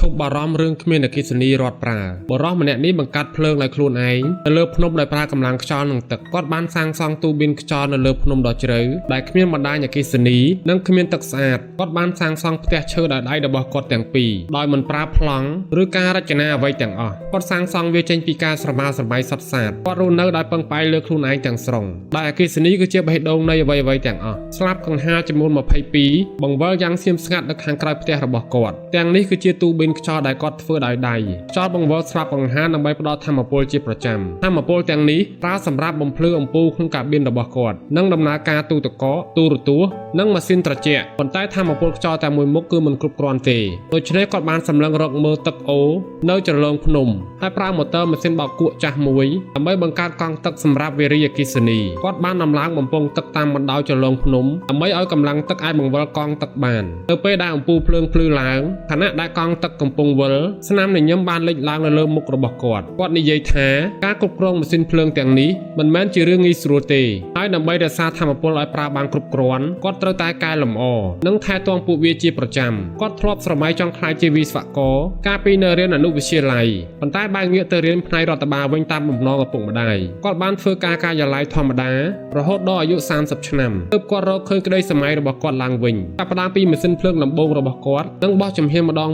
ធប់បារម្ភរឿងគ្មានអគ្គិសនីរត់ប្រើបរោះម្នាក់នេះបង្កាត់ភ្លើងដោយខ្លួនឯងនៅលើភ្នំដោយប្រើកម្លាំងខ្យល់និងទឹកគាត់បានសាងសង់ទូប៊ីនខ្យល់នៅលើភ្នំដ៏ជ្រៅដែលគ្មានបណ្ដាញអគ្គិសនីនិងគ្មានទឹកស្អាតគាត់បានសាងសង់ផ្ទះឈើដោយដៃរបស់គាត់ទាំងពីរដោយមិនប្រើប្លង់ឬការរចនាអ្វីទាំងអស់គាត់សាងសង់វាចេញពីការស្រមើស្រមៃសុទ្ធសាធគាត់រស់នៅដោយពឹងផ្អែកលើខ្លួនឯងទាំងស្រុងដែលអគ្គិសនីគឺជាបេះដូងនៃអ្វីៗទាំងអស់ស្លាប់កង្ហារចំនួន22បង្វិលយ៉ាងស្ងៀមស្ងាត់នៅខាងក្រោយផ្ទះរបស់គាត់ទាំងនេះគឺជាទូប៊ីនខ្យល់ដែលគាត់ធ្វើដោយដៃខ្យល់បង្វិលស្លាប់កង្ហារដើម្បីផ្ដល់ថាមពលជាប្រចាំថាមពលទាំងនេះប្រើសម្រាប់បំភ្លឺអំពូលក្នុងកាប៊ីនរបស់គាត់និងដំណើរការទូទឹកកកទូរទស្សន៍និងម៉ាស៊ីនត្រជាក់ប៉ុន្តែថាមពលខ្យល់តែមួយមុខគឺមិនគ្រប់គ្រាន់ទេដូច្នេះគាត់បានសម្លឹងរកមើលទឹកអូរនៅជ្រលងភ្នំហើយប្រើម៉ូទ័រម៉ាស៊ីនបោកគក់ចាស់មួយដើម្បីបង្កើតកង់ទឹកសម្រាប់វារីអគ្គិសនីគាត់បានដំឡើងបំពង់ទឹកតាមបណ្ដោយជ្រលងភ្នំដើម្បីឲ្យកម្លាំងទឹកអាចបង្វិលកង់ទឹកបាននៅពេលដែលអំពូលភ្លើងភ្លឺឡើងខណៈដែលកង់ទឹកកំពុងវិលស្នាមញញឹមបានលេចឡើងនៅលើមុខរបស់គាត់និយាយថាការគ្រប់គ្រងម៉ាស៊ីនភ្លើងទាំងនេះមិនមែនជារឿងងាយស្រួលទេហើយដើម្បីរក្សាថាមពលឲ្យប្រើបានគ្រប់គ្រាន់គាត់ត្រូវតែកែលម្អនិងថែទាំពួកវាជាប្រចាំគាត់ធ្លាប់ស្រមៃចង់ក្លាយជាវិស្វករកាលពីនៅរៀនអនុវិទ្យាល័យប៉ុន្តែបែរងាកទៅរៀនផ្នែករដ្ឋបាលវិញតាមបំណងឪពុកម្ដាយគាត់បានធ្វើការការិយាល័យធម្មតារហូតដល់អាយុ30ឆ្នាំទើបគាត់រកឃើញក្តីសម័យរបស់គាត់ឡើងវិញចាប់ផ្ដើមពីម៉ាស៊ីនភ្លើងដំបូងរបស់គាត់និងបោះជំហានម្ដង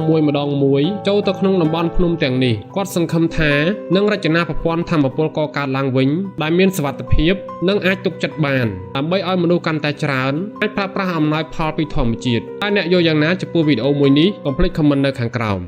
មួយចូលទៅក្នុងតំបន់ភ្នំទាំងនេះគាត់សង្ឃឹមថានឹងរចនាប្រព័ន្ធថាមពលកកើតឡើងវិញដែលមានសុវត្ថិភាពនិងអាចទុកចិត្តបានដើម្បីឲ្យមនុស្សកាន់តែច្រើនអាចប្រើប្រាស់អំណោយផលពីធម្មជាតិហើយអ្នកយល់យ៉ាងណាចំពោះវីដេអូមួយនេះកុំភ្លេចខមមិននៅខាងក្រោម